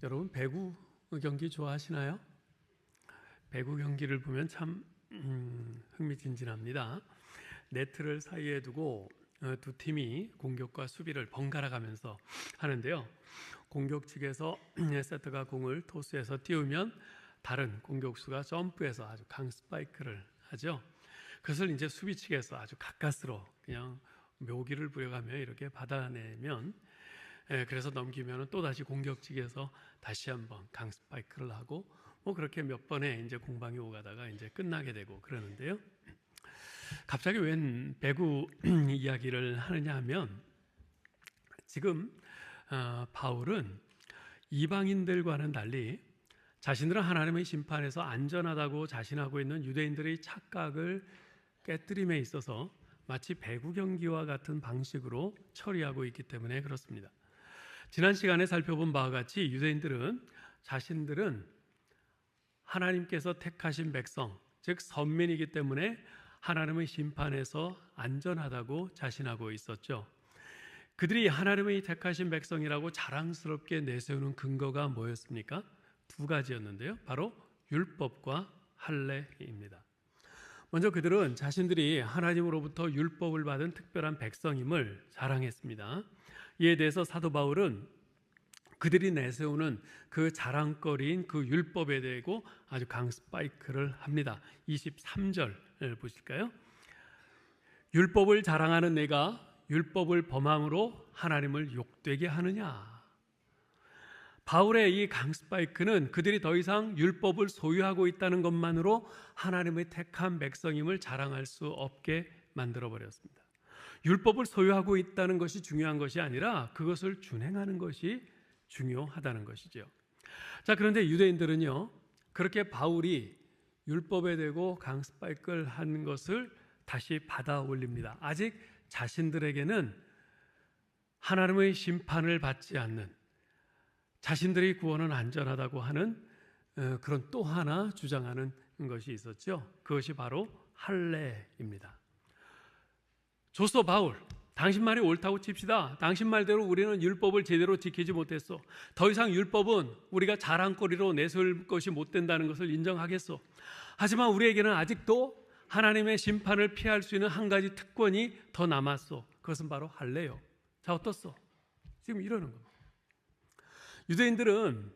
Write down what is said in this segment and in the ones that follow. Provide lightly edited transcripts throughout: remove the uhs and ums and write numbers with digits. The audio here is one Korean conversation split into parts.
여러분 배구 경기 좋아하시나요? 배구 경기를 보면 참 흥미진진합니다. 네트를 사이에 두고 두 팀이 공격과 수비를 번갈아 가면서 하는데요. 공격 측에서 세터가 공을 토스해서 띄우면 다른 공격수가 점프해서 아주 강스파이크를 하죠. 그것을 이제 수비 측에서 아주 가까스로 그냥 묘기를 부려가며 이렇게 받아내면, 그래서 넘기면 또 다시 공격 측에서 다시 한번 강스파이크를 하고 그렇게 몇 번의 이제 공방이 오가다가 이제 끝나게 되고 그러는데요. 갑자기 웬 배구 이야기를 하느냐 하면, 지금 바울은 이방인들과는 달리 자신들은 하나님의 심판에서 안전하다고 자신하고 있는 유대인들의 착각을 깨뜨림에 있어서 마치 배구 경기와 같은 방식으로 처리하고 있기 때문에 그렇습니다. 지난 시간에 살펴본 바와 같이 유대인들은 자신들은 하나님께서 택하신 백성, 즉 선민이기 때문에 하나님의 심판에서 안전하다고 자신하고 있었죠. 그들이 하나님의 택하신 백성이라고 자랑스럽게 내세우는 근거가 뭐였습니까? 두 가지였는데요. 바로 율법과 할례입니다. 먼저 그들은 자신들이 하나님으로부터 율법을 받은 특별한 백성임을 자랑했습니다. 이에 대해서 사도 바울은 그들이 내세우는 그 자랑거리인 그 율법에 대고 아주 강스파이크를 합니다. 23절 보실까요? 율법을 자랑하는 내가 율법을 범함으로 하나님을 욕되게 하느냐. 바울의 이 강스파이크는 그들이 더 이상 율법을 소유하고 있다는 것만으로 하나님의 택한 백성임을 자랑할 수 없게 만들어버렸습니다. 율법을 소유하고 있다는 것이 중요한 것이 아니라 그것을 준행하는 것이 중요하다는 것이죠. 자, 그런데 유대인들은요, 그렇게 바울이 율법에 대고 강스파이크를 한 것을 다시 받아 올립니다. 아직 자신들에게는 하나님의 심판을 받지 않는, 자신들의 구원은 안전하다고 하는 그런 또 하나 주장하는 것이 있었죠. 그것이 바로 할례입니다. 조서 바울, 당신 말이 옳다고 칩시다. 당신 말대로 우리는 율법을 제대로 지키지 못했어. 더 이상 율법은 우리가 자랑거리로 내세울 것이 못 된다는 것을 인정하겠어. 하지만 우리에게는 아직도 하나님의 심판을 피할 수 있는 한 가지 특권이 더 남았어. 그것은 바로 할례요. 자, 어떻소? 지금 이러는 겁니다. 유대인들은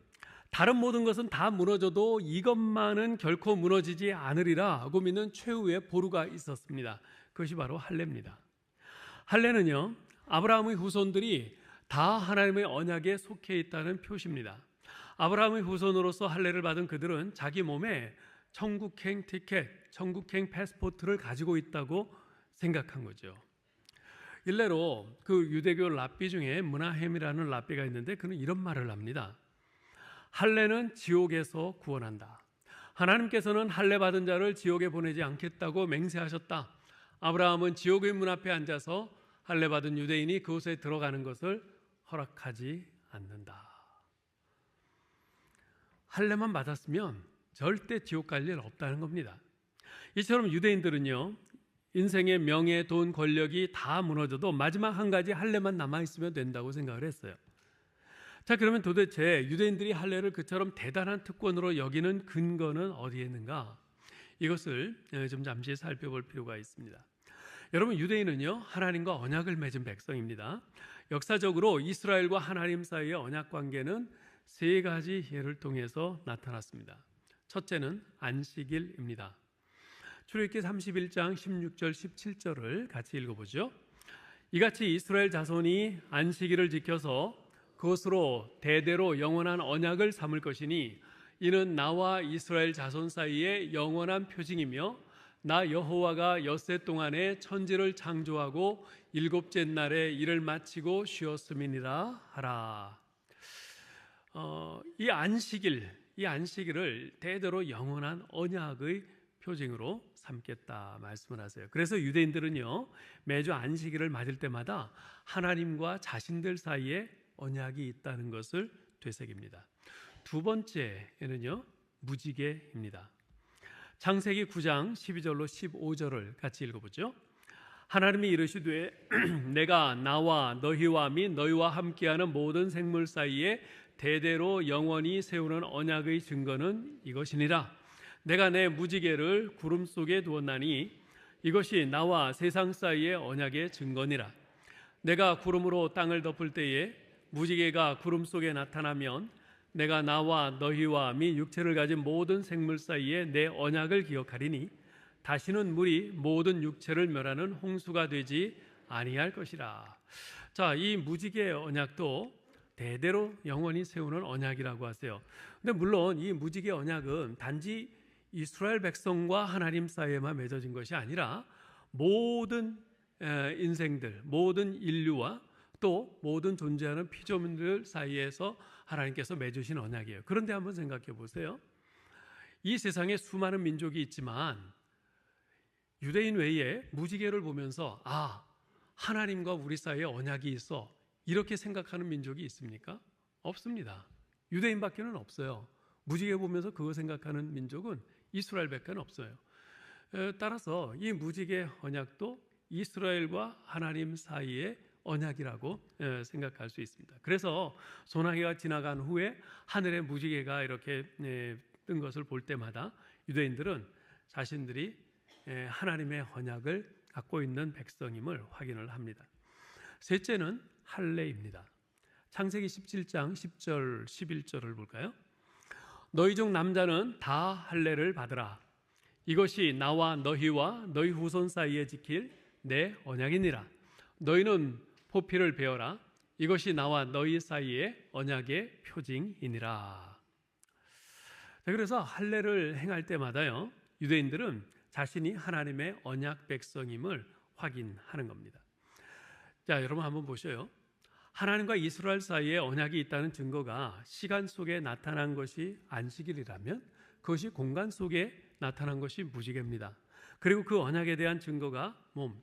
다른 모든 것은 다 무너져도 이것만은 결코 무너지지 않으리라고 믿는 최후의 보루가 있었습니다. 그것이 바로 할례입니다. 할례는요, 아브라함의 후손들이 다 하나님의 언약에 속해 있다는 표시입니다. 아브라함의 후손으로서 할례를 받은 그들은 자기 몸에 천국행 티켓, 천국행 패스포트를 가지고 있다고 생각한 거죠. 일례로 그 유대교 랍비 중에 므나헴이라는 랍비가 있는데 그는 이런 말을 합니다. 할례는 지옥에서 구원한다. 하나님께서는 할례 받은 자를 지옥에 보내지 않겠다고 맹세하셨다. 아브라함은 지옥의 문 앞에 앉아서 할례 받은 유대인이 그곳에 들어가는 것을 허락하지 않는다. 할례만 받았으면 절대 지옥 갈 일 없다는 겁니다. 이처럼 유대인들은요, 인생의 명예, 돈, 권력이 다 무너져도 마지막 한 가지 할례만 남아있으면 된다고 생각을 했어요. 자, 그러면 도대체 유대인들이 할례를 그처럼 대단한 특권으로 여기는 근거는 어디에 있는가? 이것을 좀 잠시 살펴볼 필요가 있습니다. 여러분, 유대인은요, 하나님과 언약을 맺은 백성입니다. 역사적으로 이스라엘과 하나님 사이의 언약 관계는 세 가지 예를 통해서 나타났습니다. 첫째는 안식일입니다. 출애굽기 31장 16절 17절을 같이 읽어보죠. 이같이 이스라엘 자손이 안식일을 지켜서 그것으로 대대로 영원한 언약을 삼을 것이니 이는 나와 이스라엘 자손 사이의 영원한 표징이며 나 여호와가 엿새 동안에 천지를 창조하고 일곱째 날에 일을 마치고 쉬었음이니라 하라. 이 안식일을 대대로 영원한 언약의 표징으로 삼겠다 말씀을 하세요. 그래서 유대인들은요, 매주 안식일을 맞을 때마다 하나님과 자신들 사이에 언약이 있다는 것을 되새깁니다. 두 번째는요, 무지개입니다. 창세기 9장 12절로 15절을 같이 읽어보죠. 하나님이 이르시되 내가 나와 너희와 및 너희와 함께하는 모든 생물 사이에 대대로 영원히 세우는 언약의 증거는 이것이니라. 내가 내 무지개를 구름 속에 두었나니 이것이 나와 세상 사이의 언약의 증거니라. 내가 구름으로 땅을 덮을 때에 무지개가 구름 속에 나타나면 내가 나와 너희와 및 육체를 가진 모든 생물 사이에 내 언약을 기억하리니 다시는 물이 모든 육체를 멸하는 홍수가 되지 아니할 것이라. 자, 이 무지개 언약도 대대로 영원히 세우는 언약이라고 하세요. 근데 물론 이 무지개 언약은 단지 이스라엘 백성과 하나님 사이에만 맺어진 것이 아니라 모든 인생들, 모든 인류와 또 모든 존재하는 피조물들 사이에서 하나님께서 맺으신 언약이에요. 그런데 한번 생각해 보세요. 이 세상에 수많은 민족이 있지만 유대인 외에 무지개를 보면서 하나님과 우리 사이에 언약이 있어 이렇게 생각하는 민족이 있습니까? 없습니다. 유대인밖에는 없어요. 무지개 보면서 그거 생각하는 민족은 이스라엘밖에 없어요. 따라서 이 무지개 언약도 이스라엘과 하나님 사이의 언약이라고 생각할 수 있습니다. 그래서 소나기가 지나간 후에 하늘에 무지개가 이렇게 뜬 것을 볼 때마다 유대인들은 자신들이 하나님의 언약을 갖고 있는 백성임을 확인을 합니다. 셋째는 할례입니다. 창세기 17장 10절 11절을 볼까요? 너희 중 남자는 다 할례를 받으라. 이것이 나와 너희와 너희 후손 사이에 지킬 내 언약이니라. 너희는 포피를 베어라. 이것이 나와 너희 사이의 언약의 표징이니라. 그래서 할례를 행할 때마다요, 유대인들은 자신이 하나님의 언약 백성임을 확인하는 겁니다. 자, 여러분 한번 보셔요. 하나님과 이스라엘 사이에 언약이 있다는 증거가 시간 속에 나타난 것이 안식일이라면 그것이 공간 속에 나타난 것이 무지개입니다. 그리고 그 언약에 대한 증거가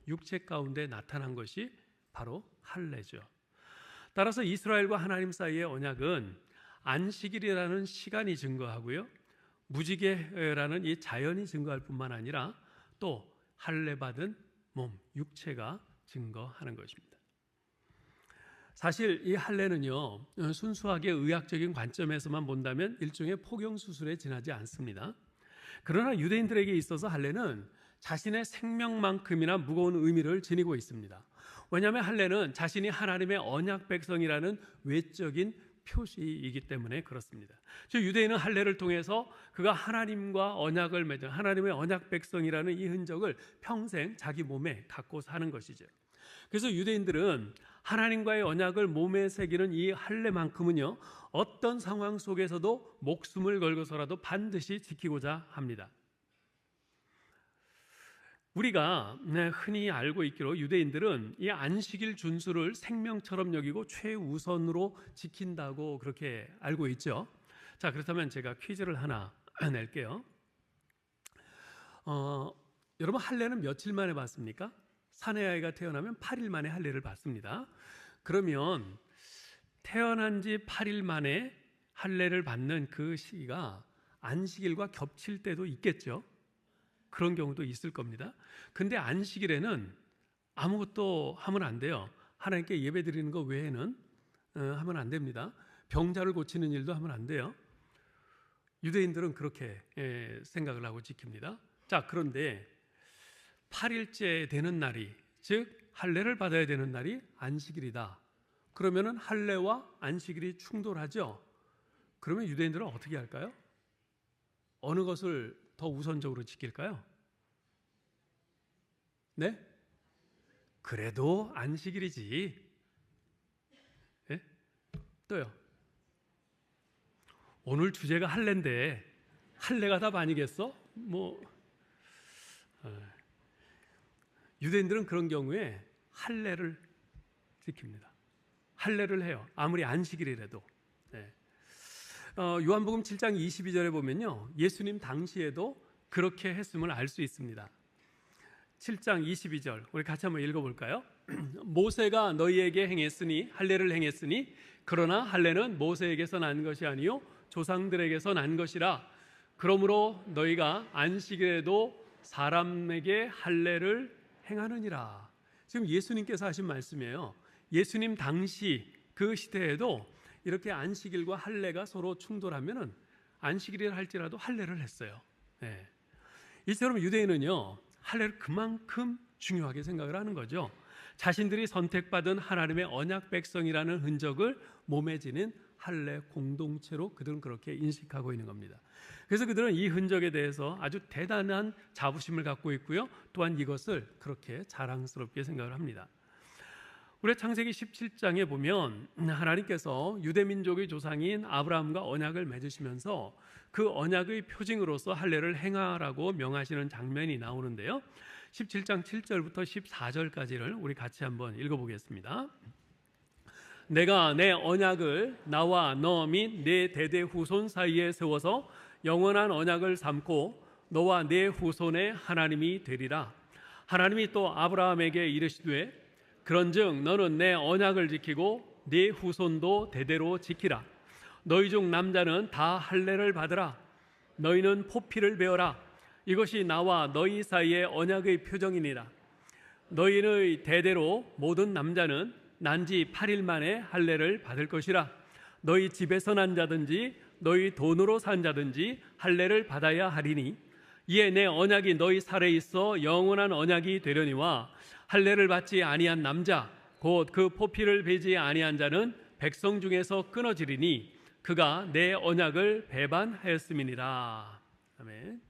육체 가운데 나타난 것이 바로 할례죠. 따라서 이스라엘과 하나님 사이의 언약은 안식일이라는 시간이 증거하고요, 무지개라는 이 자연이 증거할 뿐만 아니라 또 할례 받은 몸, 육체가 증거하는 것입니다. 사실 이 할례는요, 순수하게 의학적인 관점에서만 본다면 일종의 포경 수술에 지나지 않습니다. 그러나 유대인들에게 있어서 할례는 자신의 생명만큼이나 무거운 의미를 지니고 있습니다. 왜냐하면 할례는 자신이 하나님의 언약 백성이라는 외적인 표시이기 때문에 그렇습니다. 즉 유대인은 할례를 통해서 그가 하나님과 언약을 맺은 하나님의 언약 백성이라는 이 흔적을 평생 자기 몸에 갖고 사는 것이죠. 그래서 유대인들은 하나님과의 언약을 몸에 새기는 이 할례만큼은요, 어떤 상황 속에서도 목숨을 걸고서라도 반드시 지키고자 합니다. 우리가 흔히 알고 있기로 유대인들은 이 안식일 준수를 생명처럼 여기고 최우선으로 지킨다고 그렇게 알고 있죠. 자, 그렇다면 제가 퀴즈를 하나 낼게요. 여러분, 할례는 며칠 만에 받습니까? 사내 아이가 태어나면 8일 만에 할례를 받습니다. 그러면 태어난 지 8일 만에 할례를 받는 그 시기가 안식일과 겹칠 때도 있겠죠. 그런 경우도 있을 겁니다. 근데 안식일에는 아무것도 하면 안 돼요. 하나님께 예배 드리는 것 외에는 하면 안 됩니다. 병자를 고치는 일도 하면 안 돼요. 유대인들은 그렇게 생각을 하고 지킵니다. 자, 그런데 8일째 되는 날이, 즉 할례를 받아야 되는 날이 안식일이다. 그러면은 할례와 안식일이 충돌하죠. 그러면 유대인들은 어떻게 할까요? 어느 것을 더 우선적으로 지킬까요? 네? 그래도 안식일이지. 네? 또요. 오늘 주제가 할례인데 할례가 답 아니겠어? 유대인들은 그런 경우에 할례를 지킵니다. 할례를 해요. 아무리 안식일이라도. 네. 요한복음 7장 22절에 보면요, 예수님 당시에도 그렇게 했음을 알 수 있습니다. 7장 22절 우리 같이 한번 읽어볼까요? 모세가 너희에게 행했으니 할례를 행했으니 그러나 할례는 모세에게서 난 것이 아니요 조상들에게서 난 것이라. 그러므로 너희가 안식일에도 사람에게 할례를 행하느니라. 지금 예수님께서 하신 말씀이에요. 예수님 당시 그 시대에도 이렇게 안식일과 할례가 서로 충돌하면은 안식일이라 할지라도 할례를 했어요. 네. 이처럼 유대인은요, 할례를 그만큼 중요하게 생각을 하는 거죠. 자신들이 선택받은 하나님의 언약 백성이라는 흔적을 몸에 지닌 할례 공동체로 그들은 그렇게 인식하고 있는 겁니다. 그래서 그들은 이 흔적에 대해서 아주 대단한 자부심을 갖고 있고요, 또한 이것을 그렇게 자랑스럽게 생각을 합니다. 우리 창세기 17장에 보면 하나님께서 유대민족의 조상인 아브라함과 언약을 맺으시면서 그 언약의 표징으로서 할례를 행하라고 명하시는 장면이 나오는데요, 17장 7절부터 14절까지를 우리 같이 한번 읽어보겠습니다. 내가 내 언약을 나와 너 및 내 대대 후손 사이에 세워서 영원한 언약을 삼고 너와 내 후손의 하나님이 되리라. 하나님이 또 아브라함에게 이르시되 그런즉 너는 내 언약을 지키고 네 후손도 대대로 지키라. 너희 중 남자는 다 할례를 받으라. 너희는 포피를 베어라. 이것이 나와 너희 사이의 언약의 표정이니라. 너희의 대대로 모든 남자는 난지 8일 만에 할례를 받을 것이라. 너희 집에서 난 자든지 너희 돈으로 산 자든지 할례를 받아야 하리니 이에 내 언약이 너희 살에 있어 영원한 언약이 되려니와 할례를 받지 아니한 남자 곧 그 포피를 베지 아니한 자는 백성 중에서 끊어지리니 그가 내 언약을 배반하였음이니라. 아멘.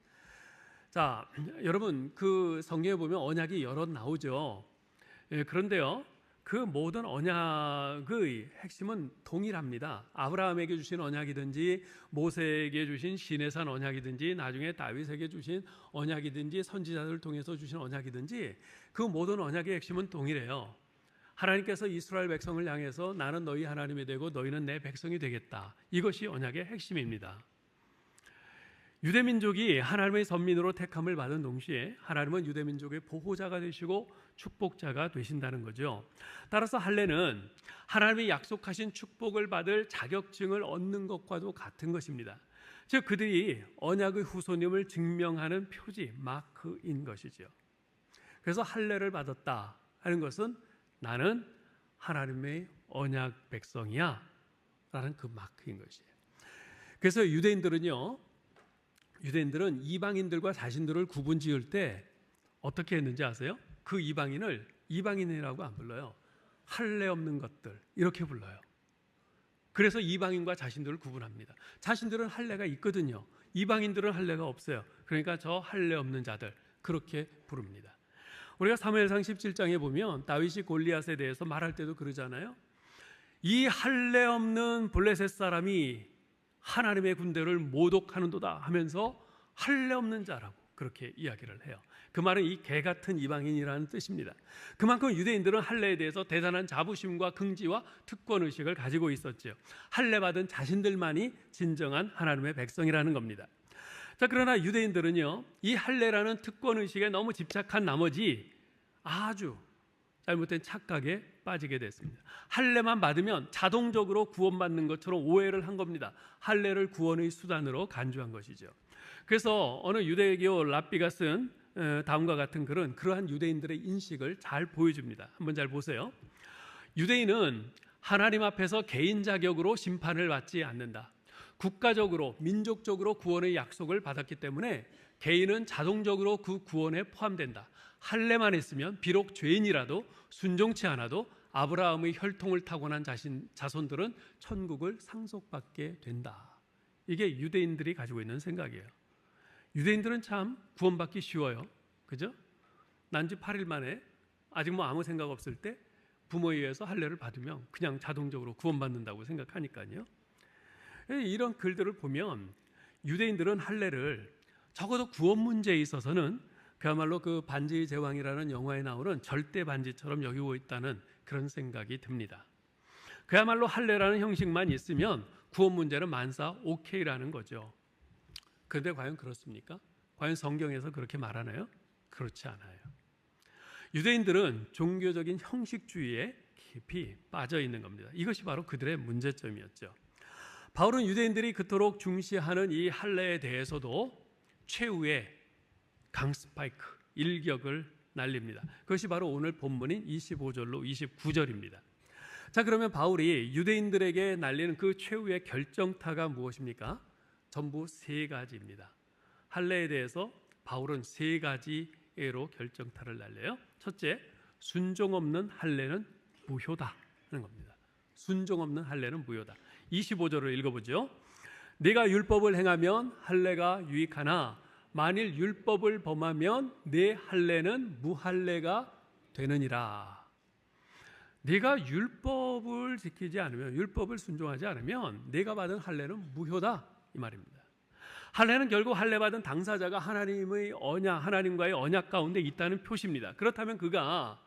자, 여러분 그 성경에 보면 언약이 여럿 나오죠. 그런데요, 그 모든 언약의 핵심은 동일합니다. 아브라함에게 주신 언약이든지 모세에게 주신 시내산 언약이든지 나중에 다윗에게 주신 언약이든지 선지자들을 통해서 주신 언약이든지 그 모든 언약의 핵심은 동일해요. 하나님께서 이스라엘 백성을 향해서 나는 너희 하나님이 되고 너희는 내 백성이 되겠다. 이것이 언약의 핵심입니다. 유대민족이 하나님의 선민으로 택함을 받은 동시에 하나님은 유대민족의 보호자가 되시고 축복자가 되신다는 거죠. 따라서 할례는 하나님이 약속하신 축복을 받을 자격증을 얻는 것과도 같은 것입니다. 즉 그들이 언약의 후손임을 증명하는 표지, 마크인 것이죠. 그래서 할례를 받았다 하는 것은 나는 하나님의 언약 백성이야 라는 그 마크인 것이에요. 그래서 유대인들은 이방인들과 자신들을 구분 지을 때 어떻게 했는지 아세요? 그 이방인을 이방인이라고 안 불러요. 할례 없는 것들 이렇게 불러요. 그래서 이방인과 자신들을 구분합니다. 자신들은 할례가 있거든요. 이방인들은 할례가 없어요. 그러니까 저 할례 없는 자들 그렇게 부릅니다. 우리가 사무엘상 17장에 보면 다윗이 골리앗에 대해서 말할 때도 그러잖아요. 이 할례 없는 블레셋 사람이 하나님의 군대를 모독하는도다 하면서 할례 없는 자라고 그렇게 이야기를 해요. 그 말은 이 개 같은 이방인이라는 뜻입니다. 그만큼 유대인들은 할례에 대해서 대단한 자부심과 긍지와 특권의식을 가지고 있었죠. 할례 받은 자신들만이 진정한 하나님의 백성이라는 겁니다. 자, 그러나 유대인들은요, 이 할례라는 특권의식에 너무 집착한 나머지 아주 잘못된 착각에 빠지게 됐습니다. 할례만 받으면 자동적으로 구원받는 것처럼 오해를 한 겁니다. 할례를 구원의 수단으로 간주한 것이죠. 그래서 어느 유대교 랍비가 쓴 다음과 같은 글은 그러한 유대인들의 인식을 잘 보여줍니다. 한번 잘 보세요. 유대인은 하나님 앞에서 개인 자격으로 심판을 받지 않는다. 국가적으로 민족적으로 구원의 약속을 받았기 때문에 개인은 자동적으로 그 구원에 포함된다. 할례만 했으면 비록 죄인이라도 순종치 않아도 아브라함의 혈통을 타고난 자손들은 천국을 상속받게 된다. 이게 유대인들이 가지고 있는 생각이에요. 유대인들은 참 구원받기 쉬워요. 그죠? 난지 8일 만에 아직 뭐 아무 생각 없을 때 부모에 의해서 할례를 받으면 그냥 자동적으로 구원받는다고 생각하니까요. 이런 글들을 보면 유대인들은 할례를 적어도 구원 문제에 있어서는 그야말로 그 반지의 제왕이라는 영화에 나오는 절대 반지처럼 여기고 있다는 그런 생각이 듭니다. 그야말로 할례라는 형식만 있으면 구원 문제는 만사 오케이라는 거죠. 그런데 과연 그렇습니까? 과연 성경에서 그렇게 말하나요? 그렇지 않아요. 유대인들은 종교적인 형식주의에 깊이 빠져 있는 겁니다. 이것이 바로 그들의 문제점이었죠. 바울은 유대인들이 그토록 중시하는 이 할례에 대해서도 최후의 강스파이크, 일격을 날립니다. 그것이 바로 오늘 본문인 25절로 29절입니다. 자, 그러면 바울이 유대인들에게 날리는 그 최후의 결정타가 무엇입니까? 전부 세 가지입니다. 할례에 대해서 바울은 세 가지로 결정타를 날려요. 첫째, 순종 없는 할례는 무효다 하는 겁니다. 순종 없는 할례는 무효다. 25절을 읽어보죠. 네가 율법을 행하면 할례가 유익하나 만일 율법을 범하면 내 할례는 무할례가 되느니라. 네가 율법을 지키지 않으면, 율법을 순종하지 않으면 네가 받은 할례는 무효다 이 말입니다. 할례는 결국 할례 받은 당사자가 하나님과의 언약 가운데 있다는 표시입니다. 그렇다면 그가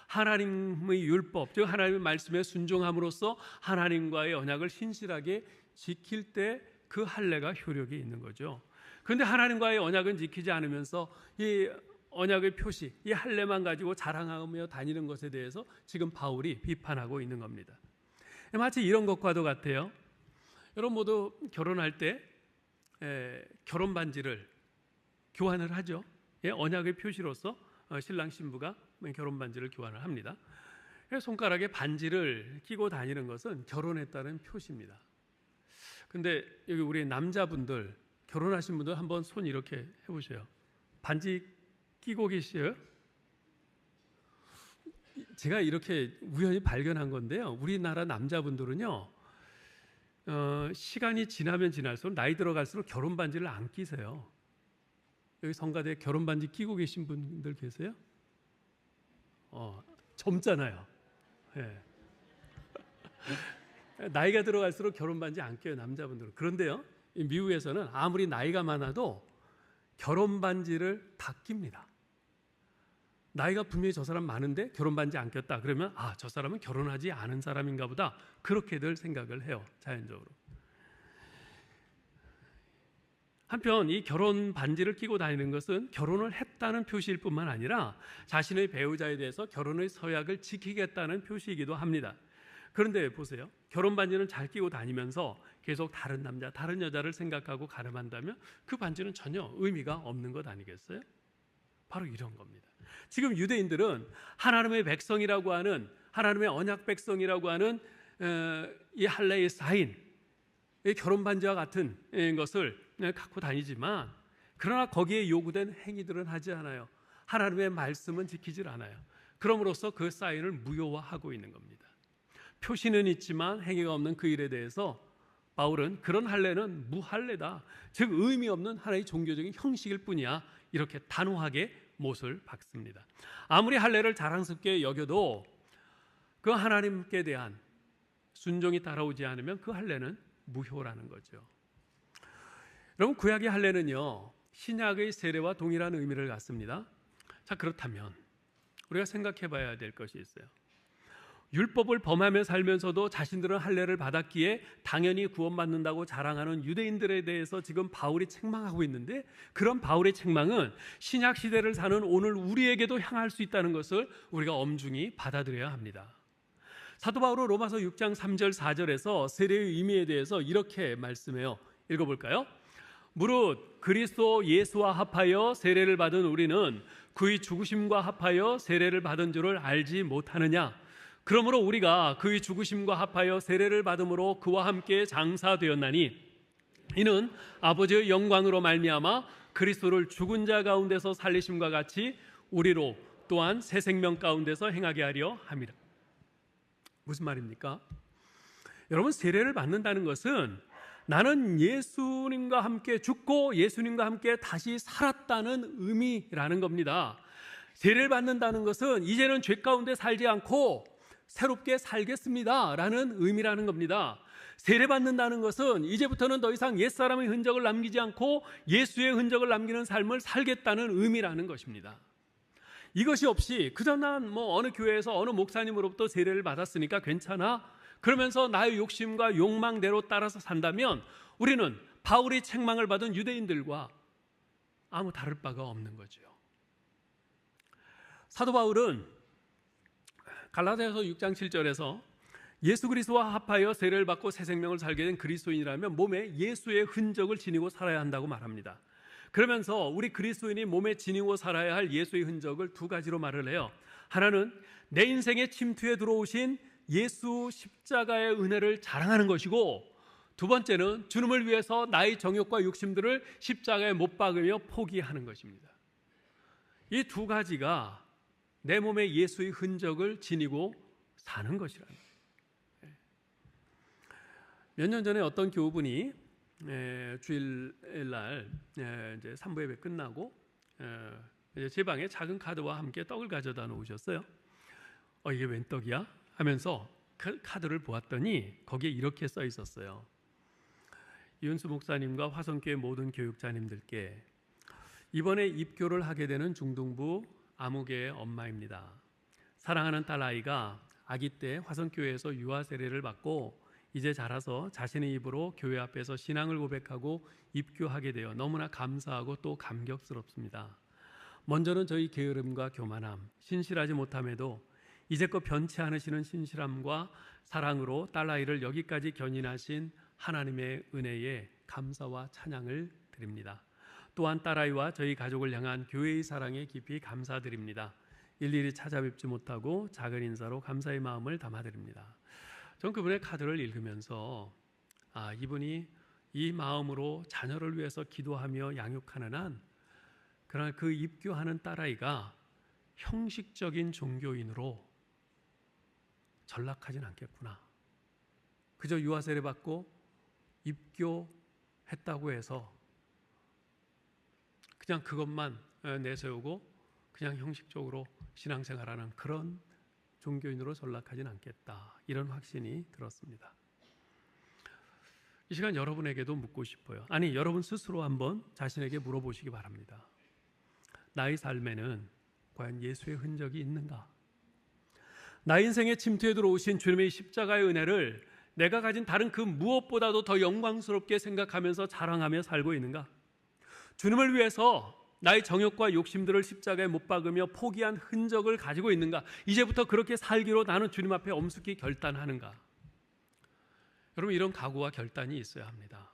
하나님의 율법, 즉 하나님의 말씀에 순종함으로써 하나님과의 언약을 신실하게 지킬 때 그 할례가 효력이 있는 거죠. 그런데 하나님과의 언약은 지키지 않으면서 이 언약의 표시, 이 할례만 가지고 자랑하며 다니는 것에 대해서 지금 바울이 비판하고 있는 겁니다. 마치 이런 것과도 같아요. 여러분 모두 결혼할 때 결혼 반지를 교환을 하죠. 언약의 표시로서 신랑 신부가 결혼 반지를 교환을 합니다. 손가락에 반지를 끼고 다니는 것은 결혼했다는 표시입니다. 근데 여기 우리 남자분들, 결혼하신 분들 한번 손 이렇게 해보세요. 반지 끼고 계시어요? 제가 이렇게 우연히 발견한 건데요. 우리나라 남자분들은요, 시간이 지나면 지날수록, 나이 들어갈수록 결혼 반지를 안 끼세요. 여기 성가대에 결혼 반지 끼고 계신 분들 계세요? 젊잖아요. 네. 나이가 들어갈수록 결혼 반지 안 껴요, 남자분들은. 그런데요, 미국에서는 아무리 나이가 많아도 결혼 반지를 다 낍니다. 나이가 분명히 저 사람 많은데 결혼 반지 안 꼈다 그러면 저 사람은 결혼하지 않은 사람인가 보다, 그렇게들 생각을 해요, 자연적으로. 한편 이 결혼 반지를 끼고 다니는 것은 결혼을 했다는 표시일 뿐만 아니라 자신의 배우자에 대해서 결혼의 서약을 지키겠다는 표시이기도 합니다. 그런데 보세요, 결혼 반지는 잘 끼고 다니면서 계속 다른 남자, 다른 여자를 생각하고 가늠한다면 그 반지는 전혀 의미가 없는 것 아니겠어요? 바로 이런 겁니다. 지금 유대인들은 하나님의 백성이라고 하는, 하나님의 언약 백성이라고 하는 이 할례의 사인, 이 결혼 반지와 같은 것을 갖고 다니지만, 그러나 거기에 요구된 행위들은 하지 않아요. 하나님의 말씀은 지키질 않아요. 그럼으로써 그 사인을 무효화하고 있는 겁니다. 표시는 있지만 행위가 없는 그 일에 대해서 바울은 그런 할례는 무할례다, 즉 의미 없는 하나의 종교적인 형식일 뿐이야, 이렇게 단호하게 못을 박습니다. 아무리 할례를 자랑스럽게 여겨도 그 하나님께 대한 순종이 따라오지 않으면 그 할례는 무효라는 거죠. 여러분, 구약의 할례는요, 신약의 세례와 동일한 의미를 갖습니다. 자, 그렇다면 우리가 생각해 봐야 될 것이 있어요. 율법을 범하며 살면서도 자신들은 할례를 받았기에 당연히 구원받는다고 자랑하는 유대인들에 대해서 지금 바울이 책망하고 있는데, 그런 바울의 책망은 신약 시대를 사는 오늘 우리에게도 향할 수 있다는 것을 우리가 엄중히 받아들여야 합니다. 사도 바울은 로마서 6장 3절 4절에서 세례의 의미에 대해서 이렇게 말씀해요. 읽어볼까요? 무릇 그리스도 예수와 합하여 세례를 받은 우리는 그의 죽으심과 합하여 세례를 받은 줄을 알지 못하느냐? 그러므로 우리가 그의 죽으심과 합하여 세례를 받음으로 그와 함께 장사되었나니 이는 아버지의 영광으로 말미암아 그리스도를 죽은 자 가운데서 살리심과 같이 우리로 또한 새 생명 가운데서 행하게 하려 함이라. 무슨 말입니까? 여러분, 세례를 받는다는 것은 나는 예수님과 함께 죽고 예수님과 함께 다시 살았다는 의미라는 겁니다. 세례를 받는다는 것은 이제는 죄 가운데 살지 않고 새롭게 살겠습니다 라는 의미라는 겁니다. 세례받는다는 것은 이제부터는 더 이상 옛사람의 흔적을 남기지 않고 예수의 흔적을 남기는 삶을 살겠다는 의미라는 것입니다. 이것이 없이 그저 난 어느 교회에서 어느 목사님으로부터 세례를 받았으니까 괜찮아, 그러면서 나의 욕심과 욕망대로 따라서 산다면 우리는 바울이 책망을 받은 유대인들과 아무 다를 바가 없는 거죠. 사도 바울은 갈라디아서 6장 7절에서 예수 그리스도와 합하여 세례를 받고 새 생명을 살게 된 그리스도인이라면 몸에 예수의 흔적을 지니고 살아야 한다고 말합니다. 그러면서 우리 그리스도인이 몸에 지니고 살아야 할 예수의 흔적을 두 가지로 말을 해요. 하나는 내 인생에 침투해 들어오신 예수 십자가의 은혜를 자랑하는 것이고, 두 번째는 주님을 위해서 나의 정욕과 욕심들을 십자가에 못 박으며 포기하는 것입니다. 이 두 가지가 내 몸에 예수의 흔적을 지니고 사는 것이라는 거예요. 몇 년 전에 어떤 교우분이 주일날 이제 산부 예배 끝나고 이제 제 방에 작은 카드와 함께 떡을 가져다 놓으셨어요. 이게 웬 떡이야? 하면서 그 카드를 보았더니 거기에 이렇게 써 있었어요. 이윤수 목사님과 화성교회 모든 교육자님들께 이번에 입교를 하게 되는 중등부 아무개의 엄마입니다. 사랑하는 딸 아이가 아기 때 화성교회에서 유아 세례를 받고 이제 자라서 자신의 입으로 교회 앞에서 신앙을 고백하고 입교하게 되어 너무나 감사하고 또 감격스럽습니다. 먼저는 저희 게으름과 교만함, 신실하지 못함에도 이제껏 변치 않으시는 신실함과 사랑으로 딸아이를 여기까지 견인하신 하나님의 은혜에 감사와 찬양을 드립니다. 또한 딸아이와 저희 가족을 향한 교회의 사랑에 깊이 감사드립니다. 일일이 찾아뵙지 못하고 작은 인사로 감사의 마음을 담아드립니다. 전 그분의 카드를 읽으면서 이분이 이 마음으로 자녀를 위해서 기도하며 양육하는 한 그러나 그 입교하는 딸아이가 형식적인 종교인으로 전락하진 않겠구나. 그저 유아세례 받고 입교했다고 해서 그냥 그것만 내세우고 그냥 형식적으로 신앙생활하는 그런 종교인으로 전락하진 않겠다. 이런 확신이 들었습니다. 이 시간 여러분에게도 묻고 싶어요. 아니, 여러분 스스로 한번 자신에게 물어보시기 바랍니다. 나의 삶에는 과연 예수의 흔적이 있는가? 나의 인생에 침투해 들어오신 주님의 십자가의 은혜를 내가 가진 다른 그 무엇보다도 더 영광스럽게 생각하면서 자랑하며 살고 있는가? 주님을 위해서 나의 정욕과 욕심들을 십자가에 못 박으며 포기한 흔적을 가지고 있는가? 이제부터 그렇게 살기로 나는 주님 앞에 엄숙히 결단하는가? 여러분, 이런 각오와 결단이 있어야 합니다.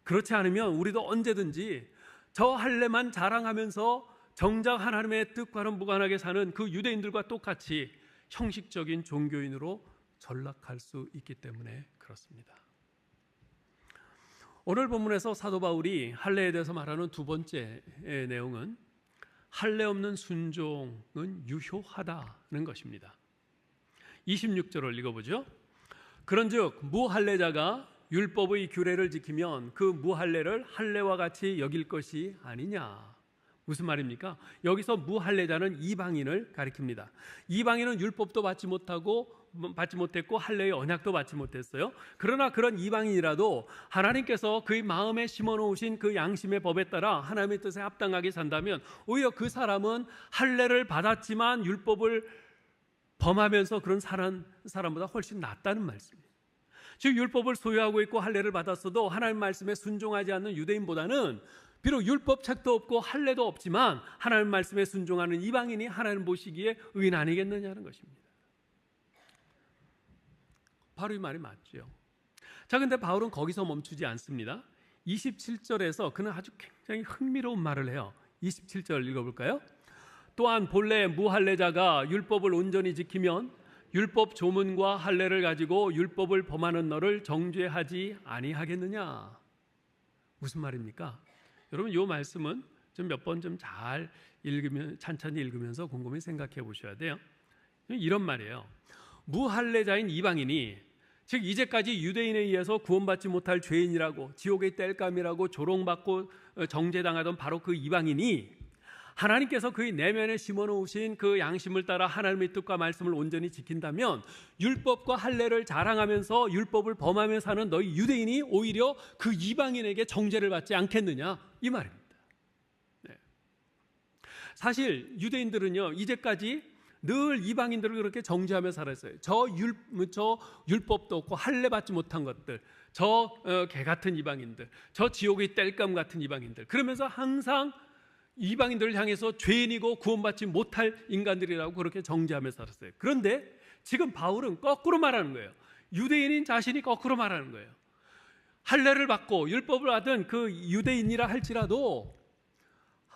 그렇지 않으면 우리도 언제든지 저 할례만 자랑하면서 정작 하나님의 뜻과는 무관하게 사는 그 유대인들과 똑같이 형식적인 종교인으로 전락할 수 있기 때문에 그렇습니다. 오늘 본문에서 사도 바울이 할례에 대해서 말하는 두 번째 내용은 할례 없는 순종은 유효하다는 것입니다. 26절을 읽어보죠. 그런즉 무할례자가 율법의 규례를 지키면 그 무할례를 할례와 같이 여길 것이 아니냐. 무슨 말입니까? 여기서 무할례자는 이방인을 가리킵니다. 이방인은 율법도 받지 못했고 할례의 언약도 받지 못했어요. 그러나 그런 이방인이라도 하나님께서 그의 마음에 심어놓으신 그 양심의 법에 따라 하나님의 뜻에 합당하게 산다면 오히려 그 사람은 할례를 받았지만 율법을 범하면서 그런 사람보다 훨씬 낫다는 말씀이에요. 즉 율법을 소유하고 있고 할례를 받았어도 하나님 말씀에 순종하지 않는 유대인보다는 비록 율법 책도 없고 할례도 없지만 하나님 말씀에 순종하는 이방인이 하나님 보시기에 의인 아니겠느냐는 것입니다. 바로 이 말이 맞죠. 자, 근데 바울은 거기서 멈추지 않습니다. 27절에서 그는 아주 굉장히 흥미로운 말을 해요. 27절 읽어볼까요? 또한 본래 무할례자가 율법을 온전히 지키면 율법 조문과 할례를 가지고 율법을 범하는 너를 정죄하지 아니하겠느냐. 무슨 말입니까? 여러분, 이 말씀은 좀 몇 번 좀 잘 읽으면 찬찬히 읽으면서 곰곰이 생각해 보셔야 돼요. 이런 말이에요. 무할례자인 이방인이, 즉 이제까지 유대인에 의해서 구원받지 못할 죄인이라고 지옥의 땔감이라고 조롱받고 정죄당하던 바로 그 이방인이 하나님께서 그의 내면에 심어놓으신 그 양심을 따라 하나님의 뜻과 말씀을 온전히 지킨다면 율법과 할례를 자랑하면서 율법을 범하며 사는 너희 유대인이 오히려 그 이방인에게 정죄를 받지 않겠느냐, 이 말입니다. 네. 사실 유대인들은요 이제까지 늘 이방인들을 그렇게 정죄하며 살았어요. 저 율법도 없고 할례 받지 못한 것들, 저 개 같은 이방인들, 저 지옥의 땔감 같은 이방인들, 그러면서 항상 이방인들을 향해서 죄인이고 구원받지 못할 인간들이라고 그렇게 정죄하며 살았어요. 그런데 지금 바울은 거꾸로 말하는 거예요. 유대인인 자신이 거꾸로 말하는 거예요. 할례를 받고 율법을 받은 그 유대인이라 할지라도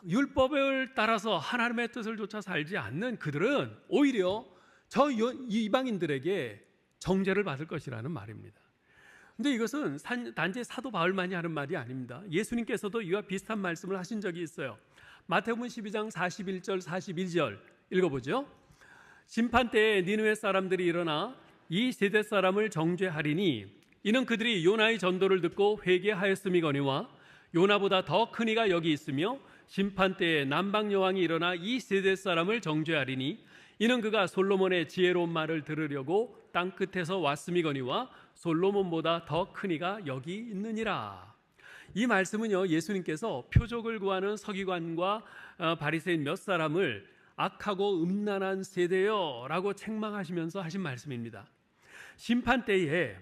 율법을 따라서 하나님의 뜻을 쫓아 살지 않는 그들은 오히려 저 이방인들에게 정죄를 받을 것이라는 말입니다. 근데 이것은 단지 사도 바울만이 하는 말이 아닙니다. 예수님께서도 이와 비슷한 말씀을 하신 적이 있어요. 마태복음 12장 41절 42절 읽어보죠. 심판 때에 니느웨 사람들이 일어나 이 세대 사람을 정죄하리니 이는 그들이 요나의 전도를 듣고 회개하였음이거니와 요나보다 더 큰 이가 여기 있으며 심판 때에 남방 여왕이 일어나 이 세대 사람을 정죄하리니 이는 그가 솔로몬의 지혜로운 말을 들으려고 땅 끝에서 왔음이거니와 솔로몬보다 더 큰 이가 여기 있느니라. 이 말씀은요, 예수님께서 표적을 구하는 서기관과 바리새인 몇 사람을 악하고 음란한 세대요 라고 책망하시면서 하신 말씀입니다. 심판 때에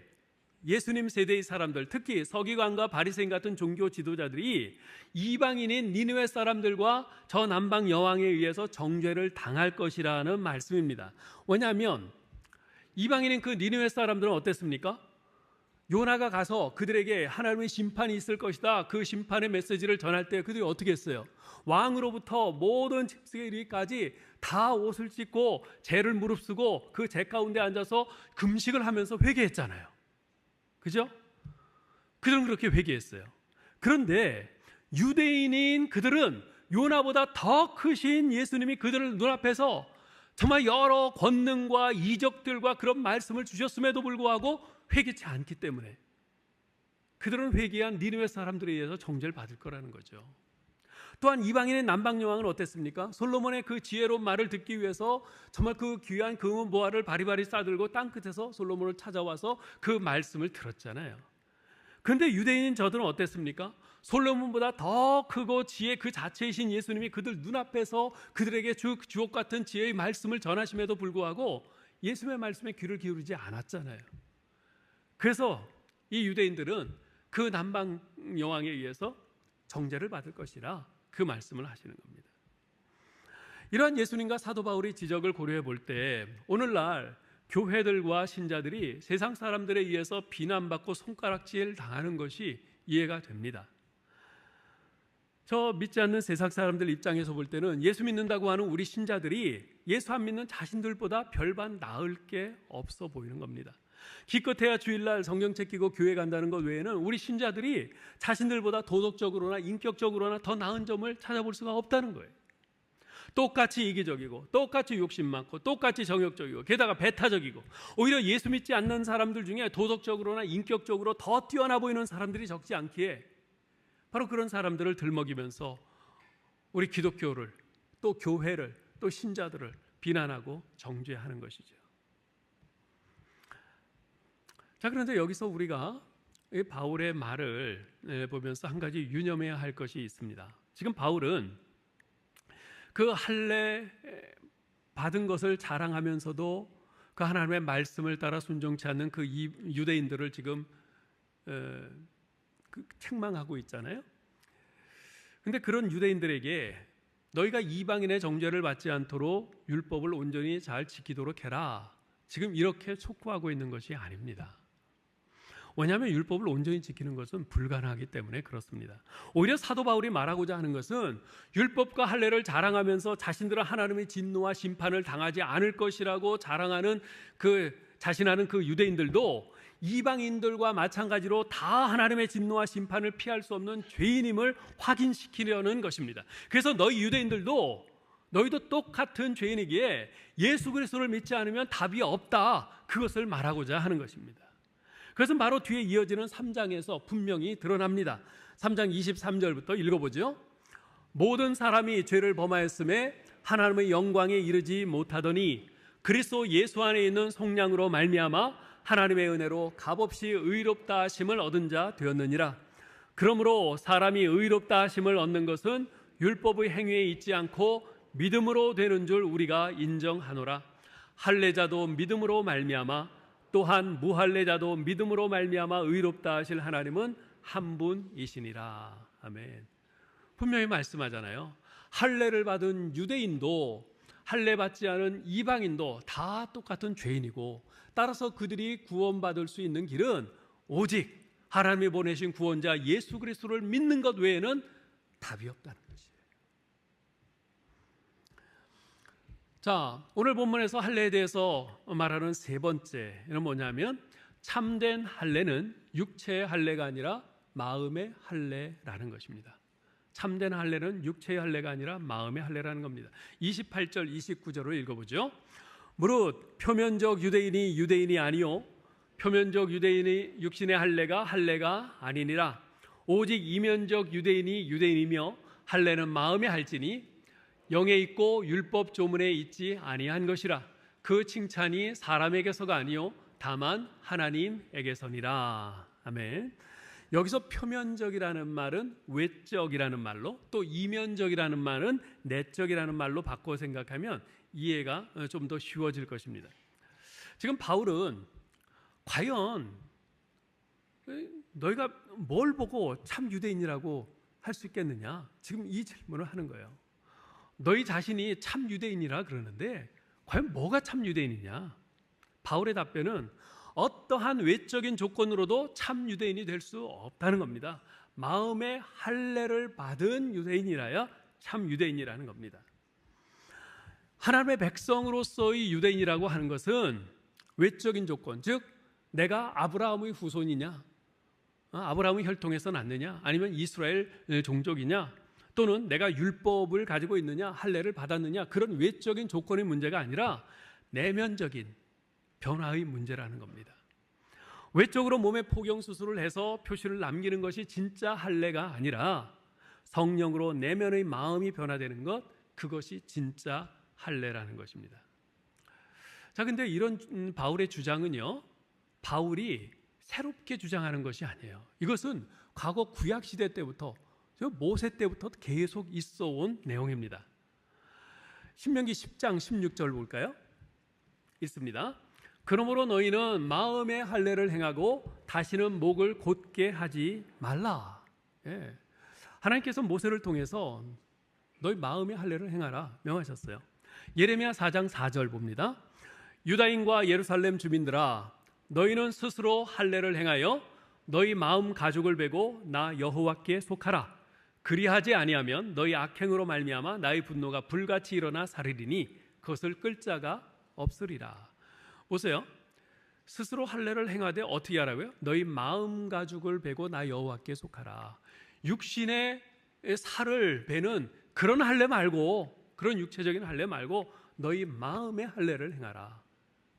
예수님 세대의 사람들, 특히 서기관과 바리새인 같은 종교 지도자들이 이방인인 니느웨 사람들과 저 남방 여왕에 의해서 정죄를 당할 것이라는 말씀입니다. 왜냐하면 이방인인 그 니느웨 사람들은 어땠습니까? 요나가 가서 그들에게 하나님의 심판이 있을 것이다, 그 심판의 메시지를 전할 때 그들이 어떻게 했어요? 왕으로부터 모든 집속에 이르기까지 다 옷을 찢고 재를 무릅쓰고 그 재 가운데 앉아서 금식을 하면서 회개했잖아요. 그죠? 그들은 그렇게 회개했어요. 그런데 유대인인 그들은 요나보다 더 크신 예수님이 그들을 눈앞에서 정말 여러 권능과 이적들과 그런 말씀을 주셨음에도 불구하고 회개치 않기 때문에 그들은 회개한 니느웨 사람들에 의해서 정죄를 받을 거라는 거죠. 또한 이방인의 남방 여왕은 어땠습니까? 솔로몬의 그 지혜로운 말을 듣기 위해서 정말 그 귀한 금은 보화를 바리바리 싸들고 땅 끝에서 솔로몬을 찾아와서 그 말씀을 들었잖아요. 그런데 유대인인 저들은 어땠습니까? 솔로몬보다 더 크고 지혜 그 자체이신 예수님이 그들 눈앞에서 그들에게 주옥 같은 지혜의 말씀을 전하심에도 불구하고 예수님의 말씀에 귀를 기울이지 않았잖아요. 그래서 이 유대인들은 그 남방 여왕에 의해서 정죄를 받을 것이라 그 말씀을 하시는 겁니다. 이러한 예수님과 사도 바울의 지적을 고려해 볼 때 오늘날 교회들과 신자들이 세상 사람들에 의해서 비난받고 손가락질 당하는 것이 이해가 됩니다. 저 믿지 않는 세상 사람들 입장에서 볼 때는 예수 믿는다고 하는 우리 신자들이 예수 안 믿는 자신들보다 별반 나을 게 없어 보이는 겁니다. 기껏해야 주일날 성경책 끼고 교회 간다는 것 외에는 우리 신자들이 자신들보다 도덕적으로나 인격적으로나 더 나은 점을 찾아볼 수가 없다는 거예요. 똑같이 이기적이고 똑같이 욕심 많고 똑같이 정욕적이고 게다가 배타적이고 오히려 예수 믿지 않는 사람들 중에 도덕적으로나 인격적으로 더 뛰어나 보이는 사람들이 적지 않기에 바로 그런 사람들을 들먹이면서 우리 기독교를 또 교회를 또 신자들을 비난하고 정죄하는 것이죠. 자, 그런데 여기서 우리가 바울의 말을 보면서 한 가지 유념해야 할 것이 있습니다. 지금 바울은 그 할례 받은 것을 자랑하면서도 그 하나님의 말씀을 따라 순종치 않는 그 유대인들을 지금 책망하고 있잖아요. 그런데 그런 유대인들에게 너희가 이방인의 정죄를 받지 않도록 율법을 온전히 잘 지키도록 해라, 지금 이렇게 촉구하고 있는 것이 아닙니다. 왜냐하면 율법을 온전히 지키는 것은 불가능하기 때문에 그렇습니다. 오히려 사도 바울이 말하고자 하는 것은 율법과 할례를 자랑하면서 자신들은 하나님의 진노와 심판을 당하지 않을 것이라고 자랑하는 자신하는 그 유대인들도 이방인들과 마찬가지로 다 하나님의 진노와 심판을 피할 수 없는 죄인임을 확인시키려는 것입니다. 그래서 너희 유대인들도 너희도 똑같은 죄인이기에 예수 그리스도를 믿지 않으면 답이 없다, 그것을 말하고자 하는 것입니다. 그것은 바로 뒤에 이어지는 3장에서 분명히 드러납니다. 3장 23절부터 읽어보죠. 모든 사람이 죄를 범하였음에 하나님의 영광에 이르지 못하더니 그리스도 예수 안에 있는 속량으로 말미암아 하나님의 은혜로 값없이 의롭다 하심을 얻은 자 되었느니라. 그러므로 사람이 의롭다 하심을 얻는 것은 율법의 행위에 있지 않고 믿음으로 되는 줄 우리가 인정하노라. 할례자도 믿음으로 말미암아 또한 무할례자도 믿음으로 말미암아 의롭다 하실 하나님은 한 분이시니라. 아멘. 분명히 말씀하잖아요. 할례를 받은 유대인도 할례 받지 않은 이방인도 다 똑같은 죄인이고, 따라서 그들이 구원받을 수 있는 길은 오직 하나님이 보내신 구원자 예수 그리스도를 믿는 것 외에는 답이 없다는 것이에요. 자, 오늘 본문에서 할례에 대해서 말하는 세 번째는 뭐냐면 참된 할례는 육체의 할례가 아니라 마음의 할례라는 것입니다. 참된 할례는 육체의 할례가 아니라 마음의 할례라는 겁니다. 28절 29절을 읽어보죠. 무릇 표면적 유대인이 유대인이 아니요 표면적 유대인이 육신의 할례가 아니니라. 오직 이면적 유대인이 유대인이며 할례는 마음에 할지니 영에 있고 율법 조문에 있지 아니한 것이라. 그 칭찬이 사람에게서가 아니요 다만 하나님에게서니라. 아멘. 여기서 표면적이라는 말은 외적이라는 말로, 또 이면적이라는 말은 내적이라는 말로 바꿔 생각하면 이해가 좀 더 쉬워질 것입니다. 지금 바울은 과연 너희가 뭘 보고 참 유대인이라고 할 수 있겠느냐, 지금 이 질문을 하는 거예요. 너희 자신이 참 유대인이라 그러는데 과연 뭐가 참 유대인이냐? 바울의 답변은 어떠한 외적인 조건으로도 참 유대인이 될 수 없다는 겁니다. 마음의 할례를 받은 유대인이라야 참 유대인이라는 겁니다. 하나님의 백성으로서의 유대인이라고 하는 것은 외적인 조건, 즉 내가 아브라함의 후손이냐, 아브라함의 혈통에서 났느냐, 아니면 이스라엘 종족이냐, 또는 내가 율법을 가지고 있느냐, 할례를 받았느냐, 그런 외적인 조건의 문제가 아니라 내면적인 변화의 문제라는 겁니다. 외적으로 몸에 포경 수술을 해서 표시를 남기는 것이 진짜 할례가 아니라 성령으로 내면의 마음이 변화되는 것, 그것이 진짜 할례라는 것입니다. 자, 근데 이런 바울의 주장은요, 바울이 새롭게 주장하는 것이 아니에요. 이것은 과거 구약 시대 때부터, 모세 때부터 계속 있어 온 내용입니다. 신명기 10장 16절 볼까요? 있습니다. 그러므로 너희는 마음의 할례를 행하고 다시는 목을 곧게 하지 말라. 예. 하나님께서 모세를 통해서 너희 마음의 할례를 행하라 명하셨어요. 예레미야 4장 4절 봅니다. 유다인과 예루살렘 주민들아, 너희는 스스로 할례를 행하여 너희 마음 가죽을 베고 나 여호와께 속하라. 그리하지 아니하면 너희 악행으로 말미암아 나의 분노가 불같이 일어나 사르리니 그것을 끌 자가 없으리라. 보세요. 스스로 할례를 행하되 어떻게 하라고요? 너희 마음 가죽을 베고 나 여호와께 속하라. 육신의 살을 베는 그런 할례 말고, 그런 육체적인 할례 말고 너희 마음의 할례를 행하라.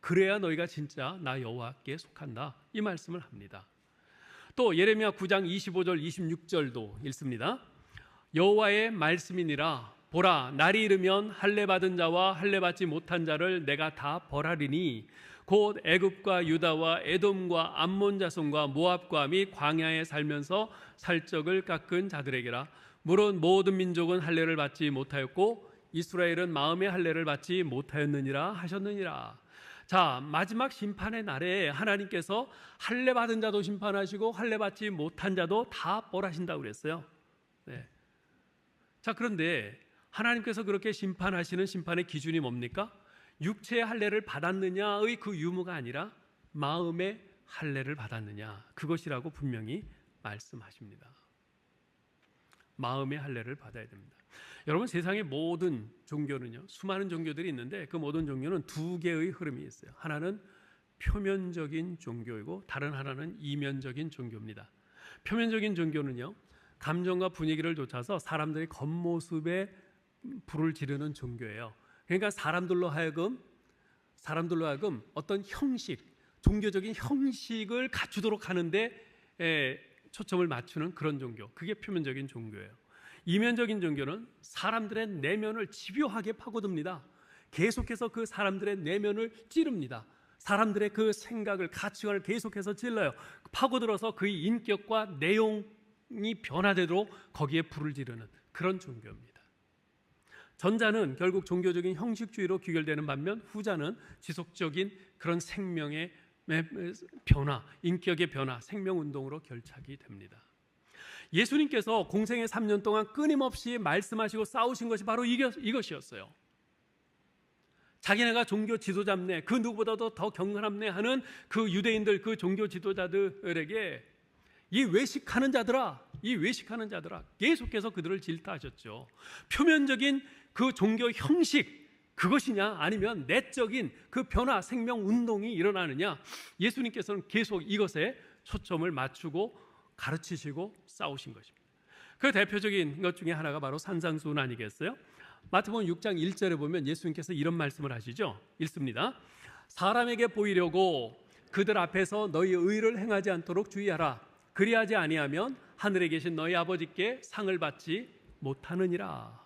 그래야 너희가 진짜 나 여호와께 속한다, 이 말씀을 합니다. 또 예레미야 9장 25절 26절도 읽습니다. 여호와의 말씀이니라. 보라, 날이 이르면 할례 받은 자와 할례 받지 못한 자를 내가 다 벌하리니 곧 애굽과 유다와 에돔과 암몬 자손과 모압과 및 광야에 살면서 살적을 깎은 자들에게라. 물론 모든 민족은 할례를 받지 못하였고 이스라엘은 마음의 할례를 받지 못하였느니라 하셨느니라. 자, 마지막 심판의 날에 하나님께서 할례 받은 자도 심판하시고 할례 받지 못한 자도 다 벌하신다고 그랬어요. 네. 자, 그런데 하나님께서 그렇게 심판하시는 심판의 기준이 뭡니까? 육체의 할례를 받았느냐의 그 유무가 아니라 마음의 할례를 받았느냐, 그것이라고 분명히 말씀하십니다. 마음의 할례를 받아야 됩니다. 여러분, 세상의 모든 종교는요, 수많은 종교들이 있는데 그 모든 종교는 두 개의 흐름이 있어요. 하나는 표면적인 종교이고 다른 하나는 이면적인 종교입니다. 표면적인 종교는요, 감정과 분위기를 좇아서 사람들의 겉모습에 불을 지르는 종교예요. 그러니까 사람들로 하여금 어떤 형식, 종교적인 형식을 갖추도록 하는데 초점을 맞추는 그런 종교, 그게 표면적인 종교예요. 이면적인 종교는 사람들의 내면을 집요하게 파고듭니다. 계속해서 그 사람들의 내면을 찌릅니다. 사람들의 그 생각을, 가치관을 계속해서 찔러요. 파고들어서 그의 인격과 내용이 변화되도록 거기에 불을 지르는 그런 종교입니다. 전자는 결국 종교적인 형식주의로 귀결되는 반면 후자는 지속적인 그런 생명의 변화, 인격의 변화, 생명운동으로 결착이 됩니다. 예수님께서 공생의 3년 동안 끊임없이 말씀하시고 싸우신 것이 바로 이것이었어요. 자기네가 종교 지도자네, 그 누구보다도 더 경건함네 하는 그 유대인들, 그 종교 지도자들에게 이 외식하는 자들아 계속해서 그들을 질타하셨죠. 표면적인 그 종교 형식, 그것이냐 아니면 내적인 그 변화, 생명 운동이 일어나느냐, 예수님께서는 계속 이것에 초점을 맞추고 가르치시고 싸우신 것입니다. 그 대표적인 것 중에 하나가 바로 산상수훈 아니겠어요? 마태복음 6장 1절에 보면 예수님께서 이런 말씀을 하시죠. 읽습니다. 사람에게 보이려고 그들 앞에서 너희 의를 행하지 않도록 주의하라. 그리하지 아니하면 하늘에 계신 너희 아버지께 상을 받지 못하느니라.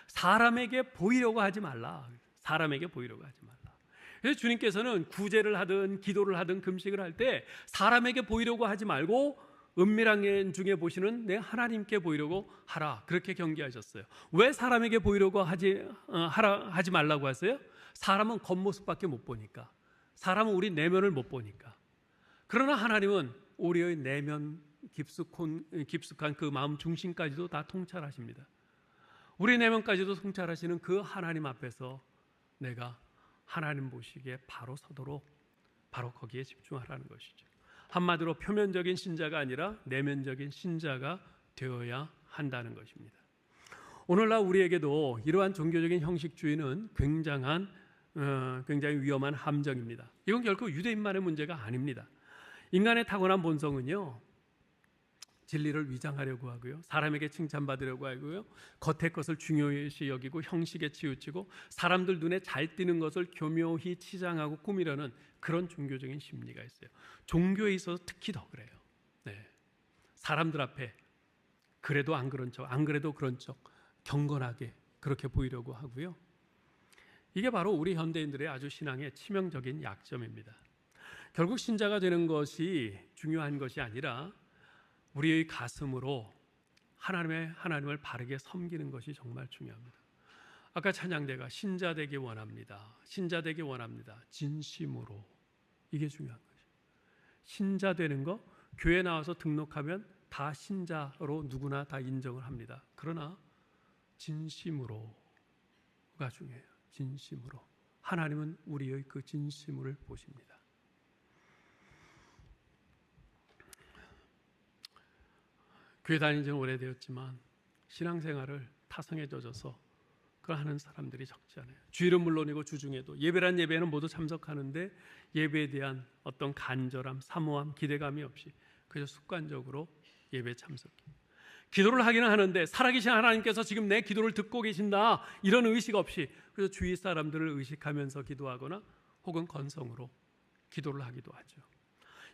사람에게 보이려고 하지 말라. 사람에게 보이려고 하지 말라. 그래서 주님께서는 구제를 하든 기도를 하든 금식을 할 때 사람에게 보이려고 하지 말고 은밀한 일 중에 보시는 내 하나님께 보이려고 하라. 그렇게 경계하셨어요. 왜 사람에게 보이려고 하지 말라고 하세요? 사람은 겉모습밖에 못 보니까. 사람은 우리 내면을 못 보니까. 그러나 하나님은 우리의 내면 깊숙한 그 마음 중심까지도 다 통찰하십니다. 우리 내면까지도 통찰하시는 그 하나님 앞에서 내가 하나님 보시기에 바로 서도록 바로 거기에 집중하라는 것이죠. 한마디로 표면적인 신자가 아니라 내면적인 신자가 되어야 한다는 것입니다. 오늘날 우리에게도 이러한 종교적인 형식주의는 굉장히 위험한 함정입니다. 이건 결코 유대인만의 문제가 아닙니다. 인간의 타고난 본성은요, 진리를 위장하려고 하고요, 사람에게 칭찬받으려고 하고요, 겉의 것을 중요시 여기고 형식에 치우치고 사람들 눈에 잘 띄는 것을 교묘히 치장하고 꾸미려는 그런 종교적인 심리가 있어요. 종교에 있어서 특히 더 그래요. 네. 사람들 앞에 그래도 안 그런 척, 안 그래도 그런 척 경건하게 그렇게 보이려고 하고요. 이게 바로 우리 현대인들의 아주 신앙의 치명적인 약점입니다. 결국 신자가 되는 것이 중요한 것이 아니라 우리의 가슴으로 하나님을 바르게 섬기는 것이 정말 중요합니다. 아까 찬양대가 신자 되기 원합니다. 신자 되기 원합니다. 진심으로. 이게 중요한 거죠. 신자 되는 거, 교회 나와서 등록하면 다 신자로 누구나 다 인정을 합니다. 그러나 진심으로가 중요해요. 진심으로. 하나님은 우리의 그 진심을 보십니다. 교회 다닌 지는 오래되었지만 신앙생활을 타성에 젖어서 그걸 하는 사람들이 적지 않아요. 주일은 물론이고 주중에도 예배란 예배는 모두 참석하는데 예배에 대한 어떤 간절함, 사모함, 기대감이 없이 그저 습관적으로 예배 참석해요. 기도를 하기는 하는데 살아계신 하나님께서 지금 내 기도를 듣고 계신다 이런 의식 없이 그저 주위 사람들을 의식하면서 기도하거나 혹은 건성으로 기도를 하기도 하죠.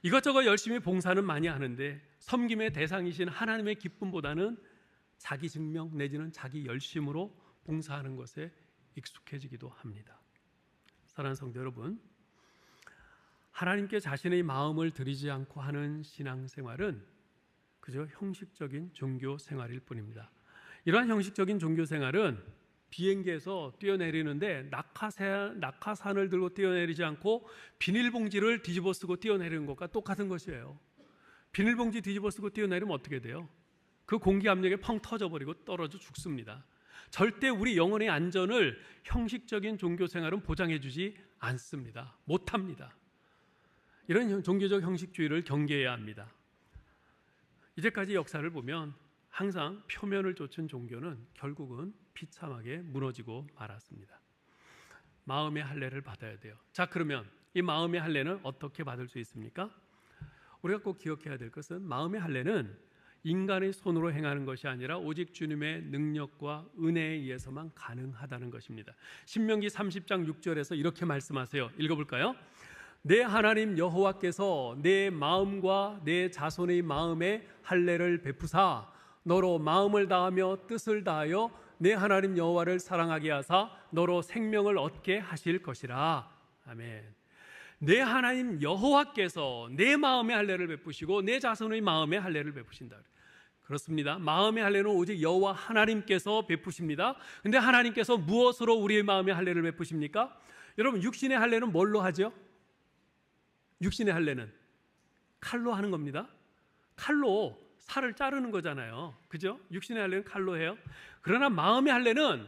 이것저것 열심히 봉사는 많이 하는데 섬김의 대상이신 하나님의 기쁨보다는 자기 증명 내지는 자기 열심으로 봉사하는 것에 익숙해지기도 합니다. 사랑하는 성도 여러분, 하나님께 자신의 마음을 드리지 않고 하는 신앙생활은 그저 형식적인 종교 생활일 뿐입니다. 이러한 형식적인 종교 생활은 비행기에서 뛰어내리는데 낙하산을 들고 뛰어내리지 않고 비닐봉지를 뒤집어 쓰고 뛰어내리는 것과 똑같은 것이에요. 비닐봉지 뒤집어 쓰고 뛰어내리면 어떻게 돼요? 그 공기 압력에 펑 터져버리고 떨어져 죽습니다. 절대 우리 영혼의 안전을 형식적인 종교 생활은 보장해 주지 않습니다. 못합니다. 이런 종교적 형식주의를 경계해야 합니다. 이제까지 역사를 보면 항상 표면을 좇은 종교는 결국은 비참하게 무너지고 말았습니다. 마음의 할례를 받아야 돼요. 자, 그러면 이 마음의 할례는 어떻게 받을 수 있습니까? 우리가 꼭 기억해야 될 것은 마음의 할례는 인간의 손으로 행하는 것이 아니라 오직 주님의 능력과 은혜에 의해서만 가능하다는 것입니다. 신명기 30장 6절에서 이렇게 말씀하세요. 읽어볼까요? 내 하나님 여호와께서 내 마음과 내 자손의 마음에 할례를 베푸사 너로 마음을 다하며 뜻을 다하여 내 하나님 여호와를 사랑하게 하사 너로 생명을 얻게 하실 것이라. 아멘. 내 하나님 여호와께서 내 마음의 할례를 베푸시고 내 자손의 마음의 할례를 베푸신다. 그렇습니다. 마음의 할례는 오직 여호와 하나님께서 베푸십니다. 근데 하나님께서 무엇으로 우리의 마음의 할례를 베푸십니까? 여러분, 육신의 할례는 뭘로 하죠? 육신의 할례는 칼로 하는 겁니다. 칼로 살을 자르는 거잖아요. 그죠? 육신의 할례는 칼로 해요. 그러나 마음의 할례는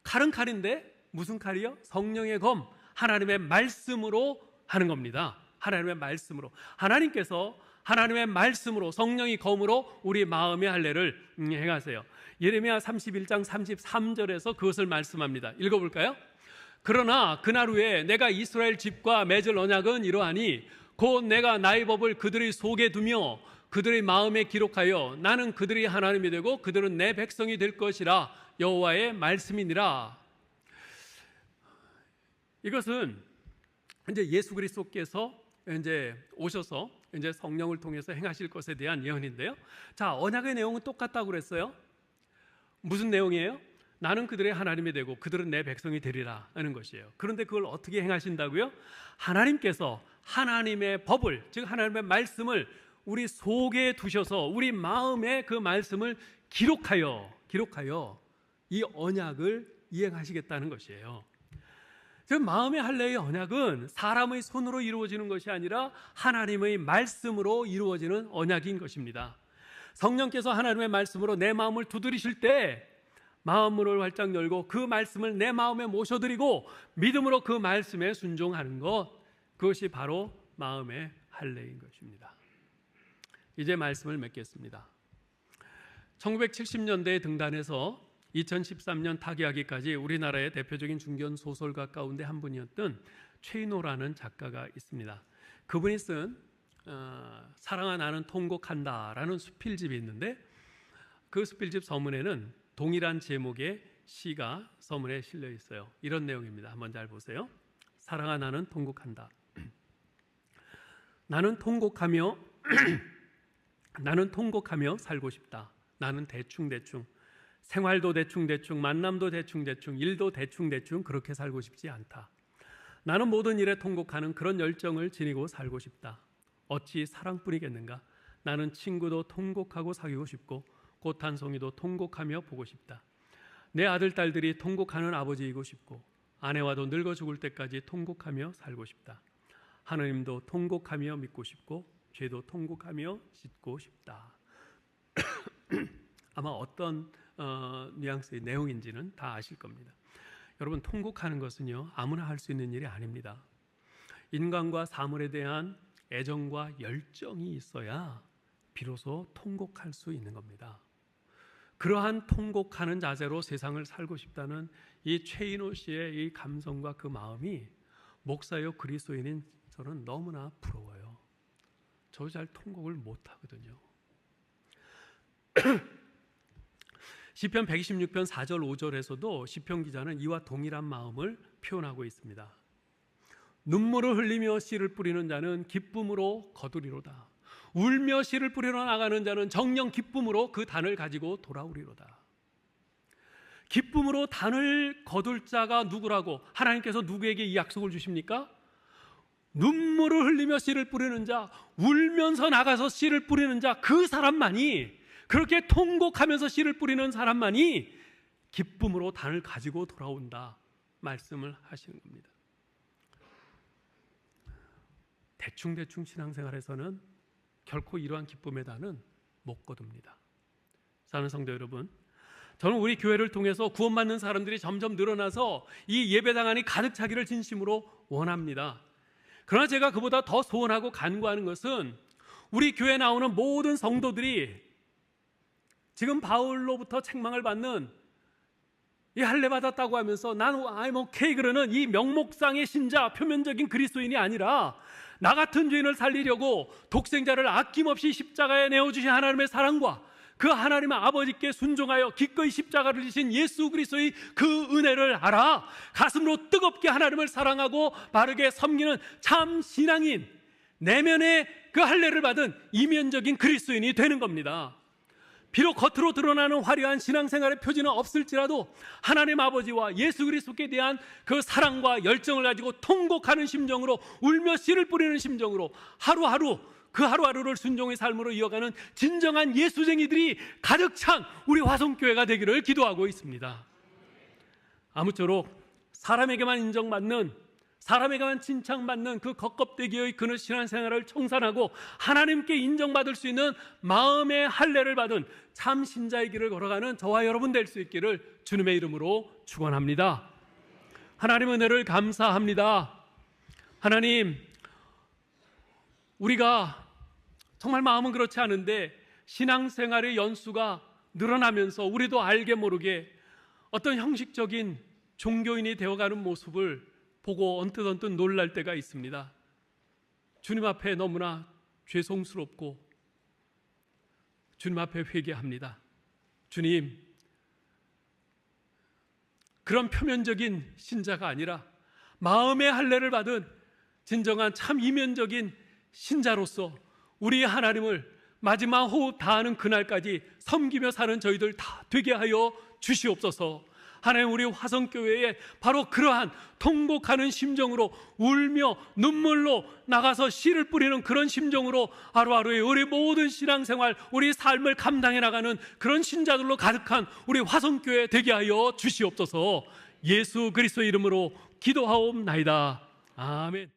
칼은 칼인데 무슨 칼이요? 성령의 검, 하나님의 말씀으로 하는 겁니다. 하나님의 말씀으로. 하나님께서 하나님의 말씀으로 성령이 검으로 우리 마음의 할례를 행하세요. 예레미야 31장 33절에서 그것을 말씀합니다. 읽어볼까요? 그러나 그날 후에 내가 이스라엘 집과 맺을 언약은 이러하니 곧 내가 나의 법을 그들의 속에 두며 그들의 마음에 기록하여 나는 그들의 하나님이 되고 그들은 내 백성이 될 것이라 여호와의 말씀이니라. 이것은 이제 예수 그리스도께서 이제 오셔서 이제 성령을 통해서 행하실 것에 대한 예언인데요. 자, 언약의 내용은 똑같다고 그랬어요. 무슨 내용이에요? 나는 그들의 하나님이 되고 그들은 내 백성이 되리라 하는 것이에요. 그런데 그걸 어떻게 행하신다고요? 하나님께서 하나님의 법을, 즉 하나님의 말씀을 우리 속에 두셔서 우리 마음에 그 말씀을 기록하여 이 언약을 이행하시겠다는 것이에요. 즉 마음의 할례의 언약은 사람의 손으로 이루어지는 것이 아니라 하나님의 말씀으로 이루어지는 언약인 것입니다. 성령께서 하나님의 말씀으로 내 마음을 두드리실 때 마음문을 활짝 열고 그 말씀을 내 마음에 모셔드리고 믿음으로 그 말씀에 순종하는 것, 그것이 바로 마음의 할례인 것입니다. 이제 말씀을 맺겠습니다. 1970년대에 등단해서 2013년 타계하기까지 우리나라의 대표적인 중견 소설가 가운데 한 분이었던 최인호라는 작가가 있습니다. 그분이 쓴 사랑아 나는 통곡한다라는 수필집이 있는데 그 수필집 서문에는 동일한 제목의 시가 서문에 실려 있어요. 이런 내용입니다. 한번 잘 보세요. 사랑아 나는 통곡한다. 나는 통곡하며 살고 싶다. 나는 대충 생활도 대충 만남도 대충 일도 대충 그렇게 살고 싶지 않다. 나는 모든 일에 통곡하는 그런 열정을 지니고 살고 싶다. 어찌 사랑뿐이겠는가? 나는 친구도 통곡하고 사귀고 싶고 꽃 한 송이도 통곡하며 보고 싶다. 내 아들 딸들이 통곡하는 아버지이고 싶고 아내와도 늙어 죽을 때까지 통곡하며 살고 싶다. 하느님도 통곡하며 믿고 싶고 죄도 통곡하며 씻고 싶다. 아마 어떤 뉘앙스의 내용인지는 다 아실 겁니다. 여러분, 통곡하는 것은요 아무나 할 수 있는 일이 아닙니다. 인간과 사물에 대한 애정과 열정이 있어야 비로소 통곡할 수 있는 겁니다. 그러한 통곡하는 자세로 세상을 살고 싶다는 이 최인호 씨의 이 감성과 그 마음이 목사요 그리스도인인 저는 너무나 부러워요. 저 잘 통곡을 못하거든요. 시편 126편 4절 5절에서도 시편 기자는 이와 동일한 마음을 표현하고 있습니다. 눈물을 흘리며 씨를 뿌리는 자는 기쁨으로 거두리로다. 울며 씨를 뿌리러 나가는 자는 정녕 기쁨으로 그 단을 가지고 돌아오리로다. 기쁨으로 단을 거둘 자가 누구라고 하나님께서 누구에게 이 약속을 주십니까? 눈물을 흘리며 씨를 뿌리는 자, 울면서 나가서 씨를 뿌리는 자, 그 사람만이, 그렇게 통곡하면서 씨를 뿌리는 사람만이 기쁨으로 단을 가지고 돌아온다 말씀을 하시는 겁니다. 대충 신앙생활에서는 결코 이러한 기쁨의 단은 못 거둡니다. 사랑하는 성도 여러분, 저는 우리 교회를 통해서 구원받는 사람들이 점점 늘어나서 이 예배당 안이 가득 차기를 진심으로 원합니다. 그러나 제가 그보다 더 소원하고 간구하는 것은 우리 교회에 나오는 모든 성도들이 지금 바울로부터 책망을 받는 이 할례 받았다고 하면서 난 I'm okay 그러는 이 명목상의 신자, 표면적인 그리스도인이 아니라 나 같은 죄인을 살리려고 독생자를 아낌없이 십자가에 내어주신 하나님의 사랑과 그 하나님의 아버지께 순종하여 기꺼이 십자가를 지신 예수 그리스도의 그 은혜를 알아 가슴으로 뜨겁게 하나님을 사랑하고 바르게 섬기는 참 신앙인, 내면의 그 할례를 받은 이면적인 그리스도인이 되는 겁니다. 비록 겉으로 드러나는 화려한 신앙생활의 표지는 없을지라도 하나님 아버지와 예수 그리스도께 대한 그 사랑과 열정을 가지고 통곡하는 심정으로, 울며 씨를 뿌리는 심정으로 하루하루 그 하루하루를 순종의 삶으로 이어가는 진정한 예수쟁이들이 가득 찬 우리 화성교회가 되기를 기도하고 있습니다. 아무쪼록 사람에게만 인정받는, 사람에게만 칭찬받는 그 겉껍데기의 그는 신앙생활을 청산하고 하나님께 인정받을 수 있는 마음의 할례를 받은 참 신자의 길을 걸어가는 저와 여러분 될 수 있기를 주님의 이름으로 축원합니다. 하나님 은혜를 감사합니다. 하나님, 우리가 정말 마음은 그렇지 않은데 신앙생활의 연수가 늘어나면서 우리도 알게 모르게 어떤 형식적인 종교인이 되어가는 모습을 보고 언뜻 놀랄 때가 있습니다. 주님 앞에 너무나 죄송스럽고 주님 앞에 회개합니다. 주님, 그런 표면적인 신자가 아니라 마음의 할례를 받은 진정한 참 이면적인 신자로서 우리 하나님을 마지막 호흡 다하는 그날까지 섬기며 사는 저희들 다 되게 하여 주시옵소서. 하나님, 우리 화성교회에 바로 그러한 통곡하는 심정으로 울며 눈물로 나가서 씨를 뿌리는 그런 심정으로 하루하루의 우리 모든 신앙생활, 우리 삶을 감당해 나가는 그런 신자들로 가득한 우리 화성교회 되게 하여 주시옵소서. 예수 그리스도의 이름으로 기도하옵나이다. 아멘.